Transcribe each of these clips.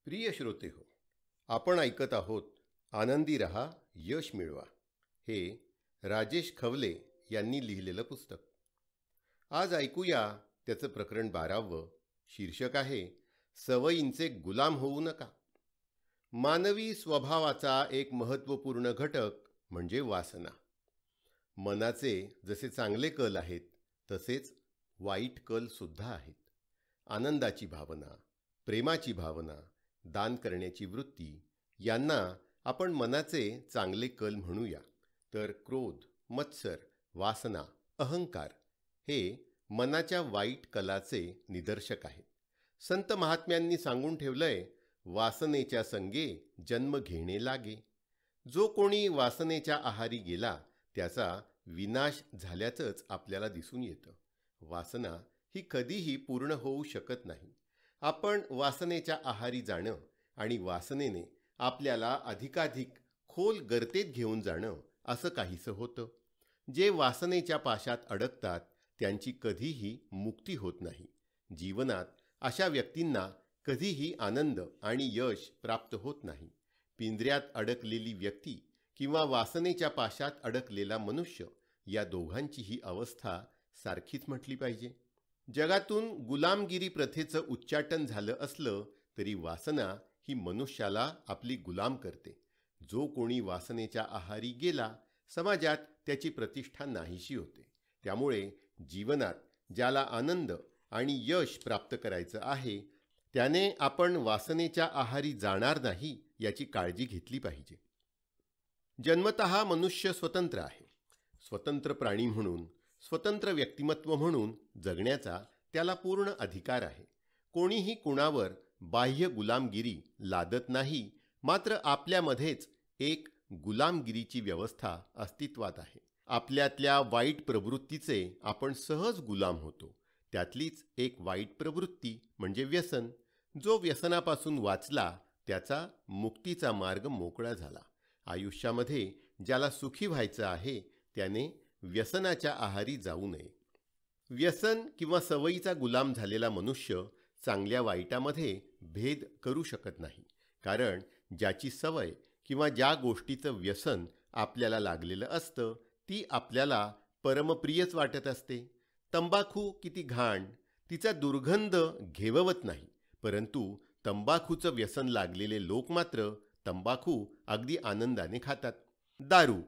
प्रिय श्रोते हो, आपण ऐकत आहोत आनंदी रहा यश मिळवा हे राजेश खवले यांनी लिहिलेलं पुस्तक. आज ऐकूया त्याचं प्रकरण 12. शीर्षक आहे सवयींचे गुलाम होऊ नका. मानवी स्वभावाचा एक महत्त्वपूर्ण घटक म्हणजे वासना. मनाचे जसे चांगले कल आहेत तसेच वाईट कल सुद्धा आहेत. आनंदाची भावना, प्रेमाची भावना, दान करण्याची वृत्ती यांना आपण मनाचे चांगले कल म्हणूया. तर क्रोध, मत्सर, वासना, अहंकार हे मनाच्या वाईट कलाचे निदर्शक आहेत. संत महात्म्यांनी सांगून ठेवलंय, वासनेच्या संगे जन्म घेणे लागे. जो कोणी वासनेच्या आहारी गेला त्याचा विनाश झाल्याचंच आपल्याला दिसून येतं. वासना ही कधीही पूर्ण होऊ शकत नाही. आपण वासनेच्या आहारी जाणं आणि वासनेने आपल्याला अधिकाधिक खोल गर्तेत घेऊन जाणं असं काहीसं होतं. जे वासनेच्या पाशात अडकतात त्यांची कधीही मुक्ती होत नाही. जीवनात अशा व्यक्तींना कधीही आनंद आणि यश प्राप्त होत नाही. पिंजऱ्यात अडकलेली व्यक्ती किंवा वासनेच्या पाशात अडकलेला मनुष्य या दोघांची ही अवस्था सारखीच म्हटली पाहिजे. जगातून गुलामगिरी प्रथेचं उच्चाटन झालं असलं तरी वासना ही मनुष्याला आपली गुलाम करते. जो कोणी वासनेच्या आहारी गेला समाजात त्याची प्रतिष्ठा नाहीशी होते. त्यामुळे जीवनात ज्याला आनंद आणि यश प्राप्त करायचं आहे त्याने आपण वासनेच्या आहारी जाणार नाही याची काळजी घेतली पाहिजे. जन्मतः मनुष्य स्वतंत्र आहे. स्वतंत्र प्राणी म्हणून, स्वतंत्र व्यक्तिमत्व म्हणून जगण्याचा त्याला पूर्ण अधिकार आहे. कोणीही कुणावर बाह्य गुलामगिरी लादत नाही. मात्र आपल्यामध्येच एक गुलामगिरीची व्यवस्था अस्तित्वात आहे. आपल्यातल्या वाईट प्रवृत्तीचे आपण सहज गुलाम होतो. त्यातलीच एक वाईट प्रवृत्ती म्हणजे व्यसन. जो व्यसनापासून वाचला त्याचा मुक्तीचा मार्ग मोकळा झाला. आयुष्यामध्ये ज्याला सुखी व्हायचं आहे त्याने व्यसनाच्या आहारी जाऊ नये. व्यसन किंवा सवयीचा गुलाम झालेला मनुष्य चांगल्या वाईटामध्ये भेद करू शकत नाही. कारण ज्याची सवय किंवा ज्या गोष्टीचं व्यसन आपल्याला लागलेलं असतं ती आपल्याला परमप्रियच वाटत असते. तंबाखू किती घाण, तिचा दुर्गंध घेववत नाही. परंतु तंबाखूचं व्यसन लागलेले लोक मात्र तंबाखू अगदी आनंदाने खातात. दारू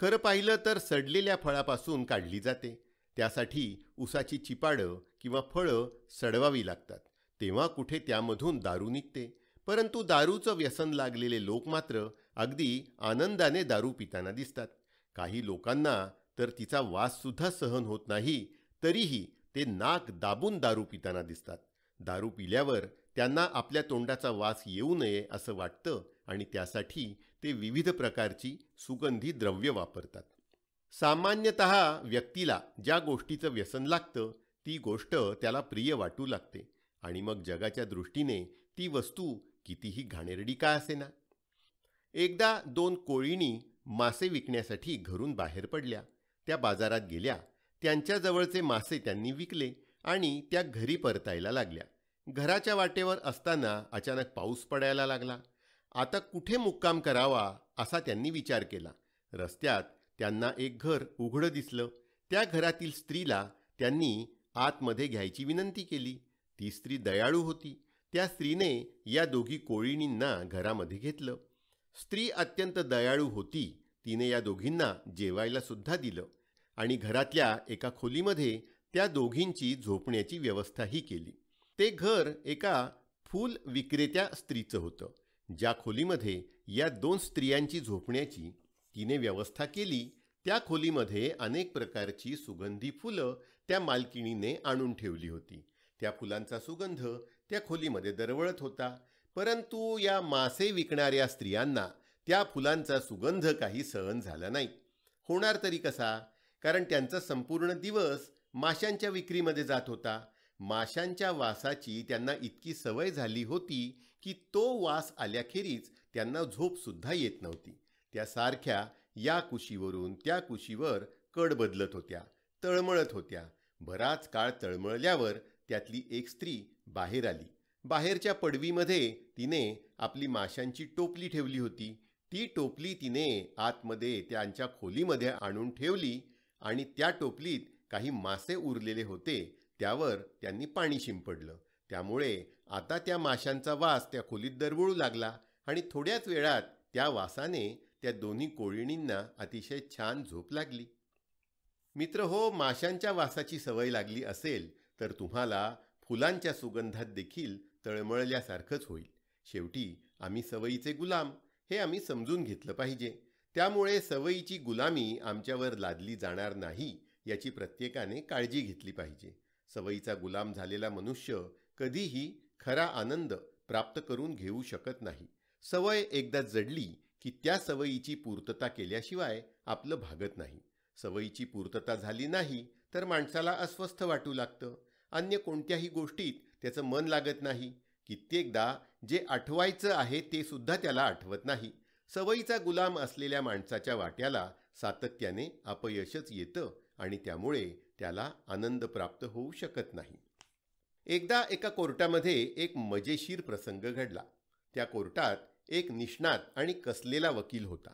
खरं पाहिलं तर सडलेल्या फळापासून काढली जाते. त्यासाठी उसाची चिपाडं किंवा फळं सडवावी लागतात. तेव्हा कुठे त्यामधून दारू निघते. परंतु दारूचं व्यसन लागलेले लोक मात्र अगदी आनंदाने दारू पिताना दिसतात. काही लोकांना तर तिचा वाससुद्धा सहन होत नाही तरीही ते नाक दाबून दारू पिताना दिसतात. दारू पिल्यावर त्यांना आपल्या तोंडाचा वास येऊ नये असं वाटतं आणि त्यासाठी ते विविध प्रकारची सुगंधी द्रव्य वापरतात. सामान्यतः व्यक्तीला ज्या गोष्टीचं व्यसन लागतं ती गोष्ट त्याला प्रिय वाटू लागते आणि मग जगाच्या दृष्टीने ती वस्तू कितीही घाणेरडी का असेना. एकदा 2 कोळीणी मासे विकण्यासाठी घरून बाहेर पडल्या. त्या बाजारात गेल्या. त्यांच्याजवळचे मासे त्यांनी विकले आणि त्या घरी परतायला लागल्या. घराच्या वाटेवर असताना अचानक पाऊस पडायला लागला. आता कुठे मुक्काम करावा असा त्यांनी विचार केला. रस्त्यात त्यांना एक घर उघडं दिसलं. त्या घरातील स्त्रीला त्यांनी आतमध्ये घ्यायची विनंती केली. ती स्त्री दयाळू होती. त्या स्त्रीने या दोघी कोळीणींना घरामध्ये घेतलं. स्त्री अत्यंत दयाळू होती. तिने या दोघींना जेवायला सुद्धा दिलं आणि घरातल्या एका खोलीमध्ये त्या दोघींची झोपण्याची व्यवस्थाही केली. ते घर एका फूल विक्रेत्या स्त्रीचं होतं. ज्या खोलीमध्ये या 2 स्त्रियांची झोपण्याची तिने व्यवस्था केली त्या खोलीमध्ये अनेक प्रकारची सुगंधी फुलं त्या मालकिणीने आणून ठेवली होती. त्या फुलांचा सुगंध त्या खोलीमध्ये दरवळत होता. परंतु या मासे विकणाऱ्या स्त्रियांना त्या फुलांचा सुगंध काही सहन झाला नाही. होणार तरी कसा? कारण त्यांचा संपूर्ण दिवस माशांच्या विक्रीमध्ये जात होता. माशांच्या वासाची त्यांना इतकी सवय झाली होती की तो वास आल्याखेरीज त्यांना झोपसुद्धा येत नव्हती. त्या सारख्या या कुशीवरून त्या कुशीवर कड बदलत होत्या, तळमळत होत्या. बराच काळ तळमळल्यावर त्यातली एक स्त्री बाहेर आली. बाहेरच्या पडवीमध्ये तिने आपली माशांची टोपली ठेवली होती. ती टोपली तिने आतमध्ये त्यांच्या खोलीमध्ये आणून ठेवली आणि त्या टोपलीत काही मासे उरलेले होते, त्यावर त्यांनी पाणी शिंपडलं. त्यामुळे आता त्या माशांचा वास त्या खोलीत दरवळू लागला आणि थोड्याच वेळात त्या वासाने त्या दोन्ही कोळिणींना अतिशय छान झोप लागली. मित्र हो, माशांच्या वासाची सवय लागली असेल तर तुम्हाला फुलांच्या सुगंधात देखील तळमळल्यासारखंच होईल. शेवटी आम्ही सवयीचे गुलाम हे आम्ही समजून घेतलं पाहिजे. त्यामुळे सवयीची गुलामी आमच्यावर लादली जाणार नाही याची प्रत्येकाने काळजी घेतली पाहिजे. सवयीचा गुलाम झालेला मनुष्य कधीही खरा आनंद प्राप्त करून घेऊ शकत नाही. सवय एकदा जडली की त्या सवयीची पूर्तता केल्याशिवाय आपलं भागत नाही. सवयीची पूर्तता झाली नाही तर माणसाला अस्वस्थ वाटू लागतं. अन्य कोणत्याही गोष्टीत त्याचं मन लागत नाही. कित्येकदा जे आठवायचं आहे ते सुद्धा त्याला आठवत नाही. सवयीचा गुलाम असलेल्या माणसाच्या वाट्याला सातत्याने अपयशच येतं आणि त्यामुळे त्याला आनंद प्राप्त होऊ शकत नाही. एकदा एका कोर्टामध्ये एक मजेशीर प्रसंग घडला. त्या कोर्टात एक निष्णात आणि कसलेला वकील होता.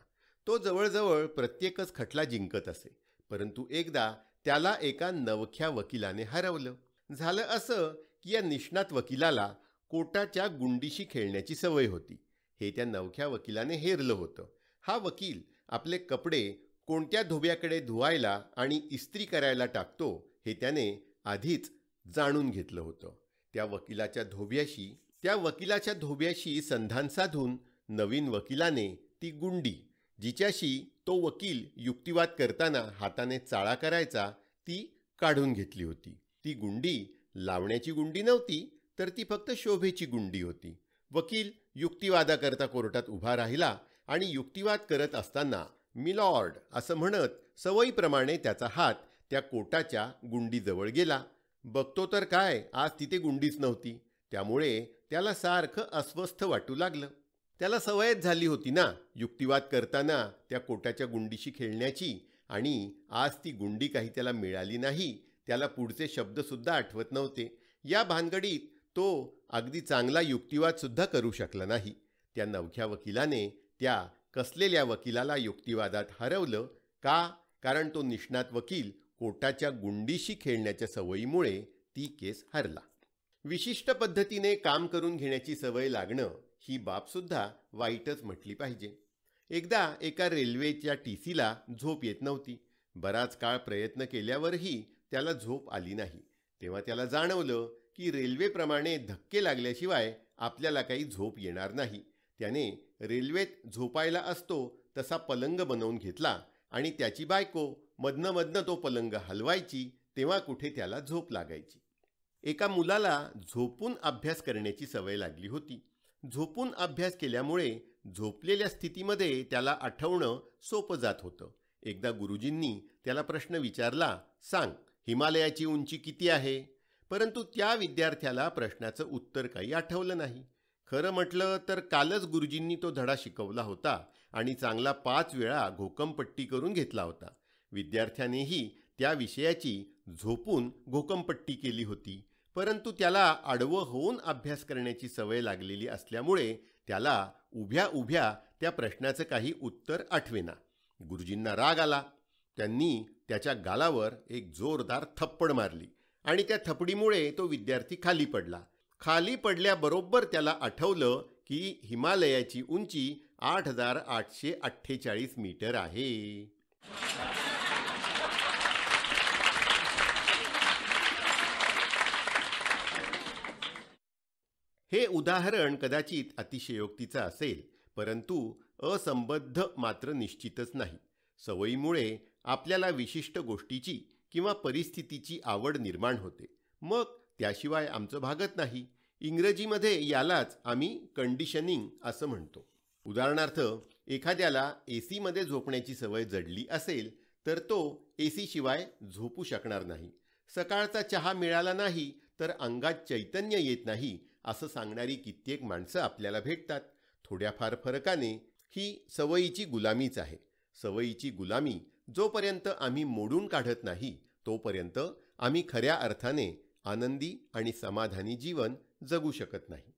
तो जवळजवळ प्रत्येकच खटला जिंकत असे. परंतु एकदा त्याला एका नवख्या वकिलाने हरवलं. झालं असं की या निष्णात वकिलाला कोर्टाच्या गुंडीशी खेळण्याची सवय होती. हे त्या नवख्या वकिलाने हेरलं होतं. हा वकील आपले कपडे कोणत्या धोब्याकडे धुवायला आणि इस्त्री करायला टाकतो हे त्याने आधीच जाणून घेतलं होतं. त्या वकिलाच्या धोब्याशी संधान साधून नवीन वकिलाने ती गुंडी, जिच्याशी तो वकील युक्तिवाद करताना हाताने चाळा करायचा, ती काढून घेतली होती. ती गुंडी लावण्याची गुंडी नव्हती, तर ती फक्त शोभेची गुंडी होती. वकील युक्तिवादाकरता कोर्टात उभा राहिला आणि युक्तिवाद करत असताना मिलॉर्ड असं म्हणत सवयीप्रमाणे त्याचा हात त्या कोटाच्या गुंडीजवळ गेला. बघतो तर काय, आज तिथे गुंडीच नव्हती. त्यामुळे त्याला सारखं अस्वस्थ वाटू लागलं. त्याला सवयच झाली होती ना युक्तिवाद करताना त्या कोटाच्या गुंडीशी खेळण्याची, आणि आज ती गुंडी काही त्याला मिळाली नाही. त्याला पुढचे शब्दसुद्धा आठवत नव्हते. या भानगडीत तो अगदी चांगला युक्तिवाद सुद्धा करू शकला नाही. त्या नवख्या वकिलाने त्या कसलेल्या वकिलाला युक्तिवादात हरवलं. का? कारण तो निष्णात वकील कोटाच्या गुंडीशी खेळण्याच्या सवयीमुळे ती केस हरला. विशिष्ट पद्धतीने काम करून घेण्याची सवय लागणं ही बाबसुद्धा वाईटच म्हटली पाहिजे. एकदा एका रेल्वेच्या टीसीला झोप येत नव्हती. बराच काळ प्रयत्न केल्यावरही त्याला झोप आली नाही. तेव्हा त्याला जाणवलं की रेल्वेप्रमाणे धक्के लागल्याशिवाय आपल्याला काही झोप येणार नाही. त्याने रेल्वेत झोपायला असतो तसा पलंग बनवून घेतला आणि त्याची बायको मधनं तो पलंग हलवायची, तेव्हा कुठे त्याला झोप लागायची. एका मुलाला झोपून अभ्यास करण्याची सवय लागली होती. झोपून अभ्यास केल्यामुळे झोपलेल्या स्थितीमध्ये त्याला आठवणं सोपं जात होतं. एकदा गुरुजींनी त्याला प्रश्न विचारला, सांग हिमालयाची उंची किती आहे? परंतु त्या विद्यार्थ्याला प्रश्नाचं उत्तर काही आठवलं नाही. खरं म्हटलं तर कालच गुरुजींनी तो धडा शिकवला होता आणि चांगला 5 वेळा घोकमपट्टी करून घेतला होता. विद्यार्थ्यानेही त्या विषयाची झोपून घोकमपट्टी केली होती. परंतु त्याला आडवं होऊन अभ्यास करण्याची सवय लागलेली असल्यामुळे त्याला उभ्या उभ्या त्या प्रश्नाचं काही उत्तर आठवेना. गुरुजींना राग आला. त्यांनी त्याच्या गालावर एक जोरदार थप्पड मारली आणि त्या थपडीमुळे तो विद्यार्थी खाली पडला. खाली पडल्याबरोबर त्याला आठवलं की हिमालयाची उंची 8,848 मीटर आहे. हे उदाहरण कदाचित अतिशयोक्तीचं असेल, परंतु असंबद्ध मात्र निश्चितच नाही. सवयीमुळे आपल्याला विशिष्ट गोष्टीची किंवा परिस्थितीची आवड निर्माण होते. मग त्याशिवाय आमचं भागत नाही. इंग्रजीमध्ये यालाच आम्ही कंडिशनिंग असं म्हणतो. उदाहरणार्थ, एखाद्याला एसीमध्ये झोपण्याची सवय जडली असेल तर तो एसी शिवाय झोपू शकणार नाही. सकाळचा चहा मिळाला नाही तर अंगात चैतन्य येत नाही असं सांगणारी कित्येक माणसं आपल्याला भेटतात. थोड्याफार फरकाने ही सवयीची गुलामीच आहे. सवयीची गुलामी जोपर्यंत आम्ही मोडून काढत नाही तोपर्यंत आम्ही खऱ्या अर्थाने आनंदी आणि समाधानी जीवन जगू शकत नाही.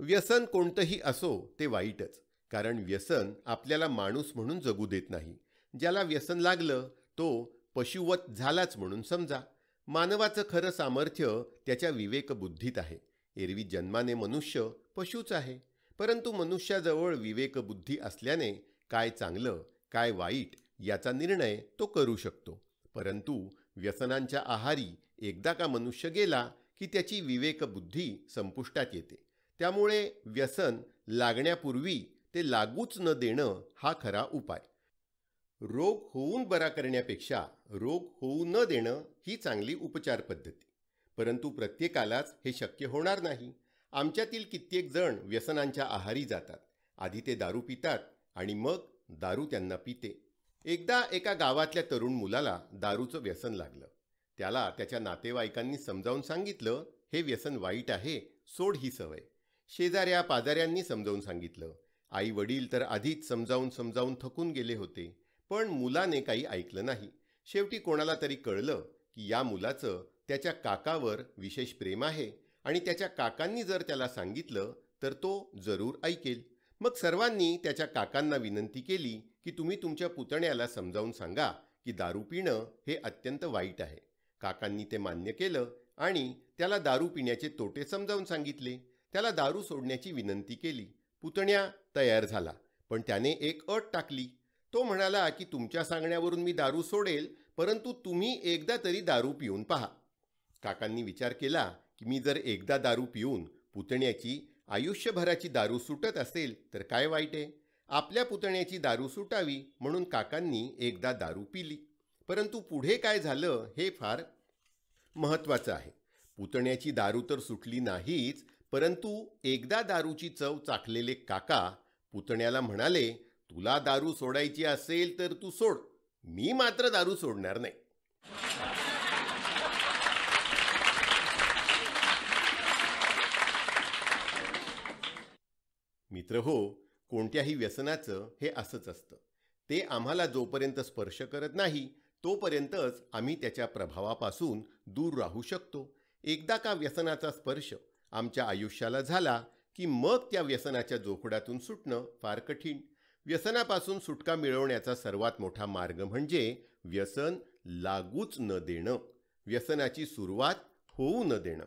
व्यसन कोणतंही असो ते वाईटच, कारण व्यसन आपल्याला माणूस म्हणून जगू देत नाही. ज्याला व्यसन लागलं तो पशुवत झालाच म्हणून समजा. मानवाचं खरं सामर्थ्य त्याच्या विवेकबुद्धीत आहे. एरवी जन्माने मनुष्य पशुच आहे, परंतु मनुष्याजवळ विवेकबुद्धी असल्याने काय चांगलं काय वाईट याचा निर्णय तो करू शकतो. परंतु व्यसनांच्या आहारी एकदा का मनुष्य गेला की त्याची विवेकबुद्धी संपुष्टात येते. त्यामुळे व्यसन लागण्यापूर्वी ते लागूच न देणं हा खरा उपाय. रोग होऊन बरा करण्यापेक्षा रोग होऊ न देणं ही चांगली उपचार पद्धती. परंतु प्रत्येकालाच हे शक्य होणार नाही. आमच्यातील कित्येक जण व्यसनांच्या आहारी जातात. आधी ते दारू पितात आणि मग दारू त्यांना पिते. एकदा एका गावातल्या तरुण मुलाला दारूचं व्यसन लागलं. त्याला त्याच्या नातेवाईकांनी समजावून सांगितलं, हे व्यसन वाईट आहे, सोड ही सवय. शेजाऱ्या पाजाऱ्यांनी समजावून सांगितलं. आई वडील तर आधीच समजावून थकून गेले होते, पण मुलाने काही ऐकलं नाही. शेवटी कोणाला तरी कळलं की या मुलाचं त्याच्या काकावर विशेष प्रेम आहे आणि त्याच्या काकांनी जर त्याला सांगितलं तर तो जरूर ऐकेल. मग सर्वांनी त्याच्या काकांना विनंती केली की तुम्ही तुमच्या पुतण्याला समजावून सांगा की दारू पिणं हे अत्यंत वाईट आहे. काकांनी ते मान्य केलं आणि त्याला दारू पिण्याचे तोटे समजावून सांगितले. त्याला दारू सोडण्याची विनंती केली. पुतण्या तयार झाला, पण त्याने एक अट टाकली. तो म्हणाला की तुमच्या सांगण्यावरून मी दारू सोडेल, परंतु तुम्ही एकदा तरी दारू पिऊन पहा. काकांनी विचार केला की मी जर एकदा दारू पिऊन पुतण्याची आयुष्यभराची दारू सुटत असेल तर काय वाईट आहे. आपल्या पुतण्याची दारू सुटावी म्हणून काकांनी एकदा दारू पिली. परंतु पुढे काय झालं हे फार महत्त्वाचं आहे. पुतण्याची दारू तर सुटली नाहीच, परंतु एकदा दारूची चव चाखलेले काका पुतण्याला म्हणाले, तुला दारू सोडायची असेल तर तू सोड, मी मात्र दारू सोडणार नाही. मित्र हो, कोणत्याही व्यसनाचं हे असंच असतं. ते आम्हाला जोपर्यंत स्पर्श करत नाही तोपर्यंतच आम्ही त्याच्या प्रभावापासून दूर राहू शकतो. एकदा का व्यसनाचा स्पर्श आमच्या आयुष्याला झाला की मग त्या व्यसनाच्या जोखडातून सुटणं फार कठीण. व्यसनापासून सुटका मिळवण्याचा सर्वात मोठा मार्ग म्हणजे व्यसन लागूच न देणं, व्यसनाची सुरुवात होऊ न देणं.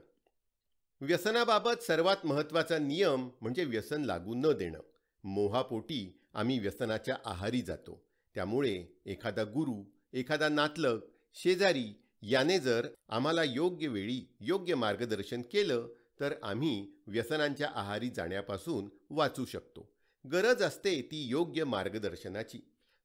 व्यसनाबाबत सर्वात महत्त्वाचा नियम म्हणजे व्यसन लागू न देणं. मोहापोटी आम्ही व्यसनाच्या आहारी जातो. त्यामुळे एखादा गुरु, एखादा नातलग, शेजारी याने जर आम्हाला योग्य वेळी योग्य मार्गदर्शन केलं तर आम्ही व्यसनांच्या आहारी जाण्यापासून वाचू शकतो. गरज असते ती योग्य मार्गदर्शनाची.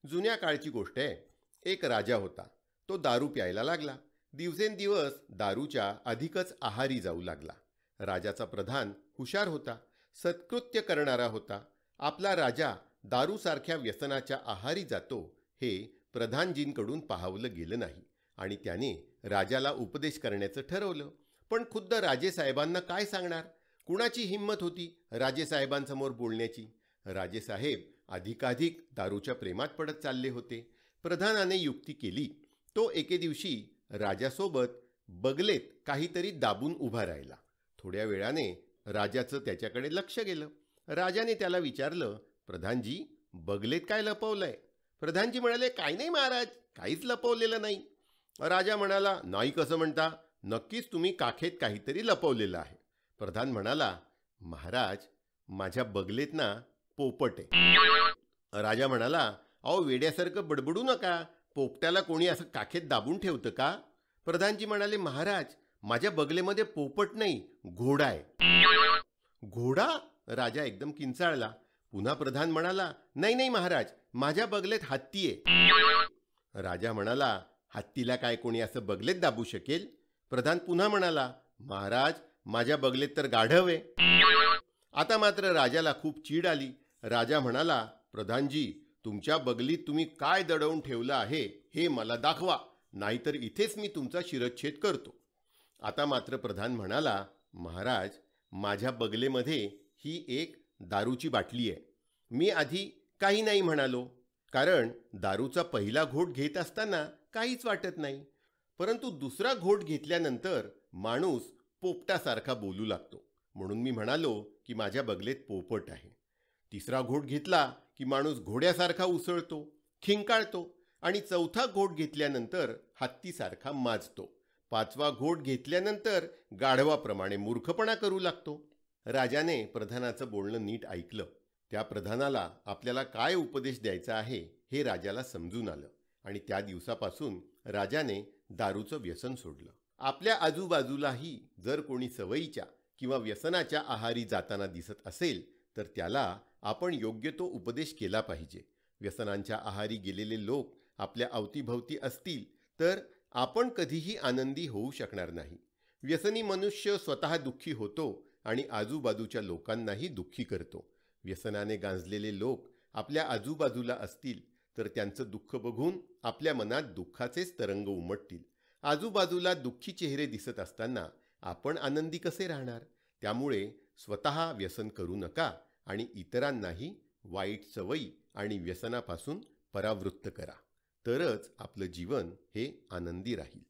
जुन्या काळची गोष्ट आहे. एक राजा होता. तो दारू प्यायला लागला. दिवसेंदिवस दारूच्या अधिकच आहारी जाऊ लागला. राजाचा प्रधान हुशार होता, सत्कृत्य करणारा होता. आपला राजा दारूसारख्या व्यसनाच्या आहारी जातो हे प्रधानजींकडून पाहावलं गेलं नाही आणि त्याने राजाला उपदेश करण्याचं ठरवलं. पण खुद्द राजेसाहेबांना काय सांगणार? कुणाची हिंमत होती राजेसाहेबांसमोर बोलण्याची? राजेसाहेब अधिकाधिक दारूच्या प्रेमात पडत चालले होते. प्रधानाने युक्ती केली. तो एके दिवशी राजासोबत बगलेत काहीतरी दाबून उभा राहिला. थोड्या वेळाने राजाचं त्याच्याकडे लक्ष गेलं. राजाने त्याला विचारलं, प्रधानजी, बगलेत काय लपवलंय? प्रधानजी म्हणाले, काही नाही महाराज, काहीच लपवलेलं नाही. राजा म्हणाला, नाही कसं म्हणता? नक्कीच तुम्ही काखेत काहीतरी लपवलेलं आहे. प्रधान म्हणाला, महाराज, माझ्या बगलेत ना पोपट आहे. राजा म्हणाला, अहो वेड्यासारखं बडबडू नका, पोपट्याला कोणी असं काखेत दाबून ठेवतं का? प्रधानजी म्हणाले, महाराज, माझ्या बगलेमध्ये पोपट नाही, घोडा आहे. घोडा? राजा एकदम किंचाळला. पुन्हा प्रधान म्हणाला, नाही नाही महाराज, माझ्या बगलेत हत्ती आहे. राजा म्हणाला, हत्तीला काय कोणी असं बगलेत दाबू शकेल? प्रधान पुन्हा म्हणाला, महाराज, माझ्या बगलेत तर गाढव आहे. आता मात्र राजाला खूप चीड आली. राजा म्हणाला, प्रधानजी, तुमच्या बगलीत तुम्ही काय दडवून ठेवलं आहे हे मला दाखवा, नाहीतर इथेच मी तुमचा शिरच्छेद करतो. आता मात्र प्रधान म्हणाला, महाराज, माझ्या बगलेमध्ये ही एक दारूची बाटली आहे. मी आधी काही नाही म्हणालो, कारण दारूचा पहिला घोट घेत असताना काहीच वाटत नाही. परंतु दुसरा घोट घेतल्यानंतर माणूस पोपटासारखा बोलू लागतो. म्हणून मी म्हणालो की माझ्या बगलेत पोपट आहे. तिसरा घोट घेतला की माणूस घोड्यासारखा उसळतो, खिंकाळतो आणि चौथा घोट घेतल्यानंतर हत्तीसारखा माजतो. पाचवा घोट घेतल्यानंतर गाढवाप्रमाणे मूर्खपणा करू लागतो. राजाने प्रधानाचं बोलणं नीट ऐकलं. त्या प्रधानाला आपल्याला काय उपदेश द्यायचा आहे हे राजाला समजून आलं आणि त्या दिवसापासून राजाने दारूचं व्यसन सोडलं. आपल्या आजूबाजूलाही जर कोणी सवयीच्या किंवा व्यसनाच्या आहारी जाताना दिसत असेल तर त्याला आपण योग्य तो उपदेश केला पाहिजे. व्यसनांच्या आहारी गेलेले लोक आपल्या अवतीभवती असतील तर आपण कधीही आनंदी होऊ शकणार नाही. व्यसनी मनुष्य स्वतः दुःखी होतो आणि आजूबाजूच्या लोकांनाही दुःखी करतो. व्यसनाने गांजलेले लोक आपल्या आजूबाजूला असतील तर त्यांचं दुःख बघून आपल्या मनात दुःखाचेच तरंग उमटतील. आजूबाजूला दुःखी चेहरे दिसत असताना आपण आनंदी कसे राहणार? त्यामुळे स्वतः व्यसन करू नका आणि इतरांनाही वाईट सवयी आणि व्यसनापासून परावृत्त करा. तरच आपलं जीवन हे आनंदी राहील.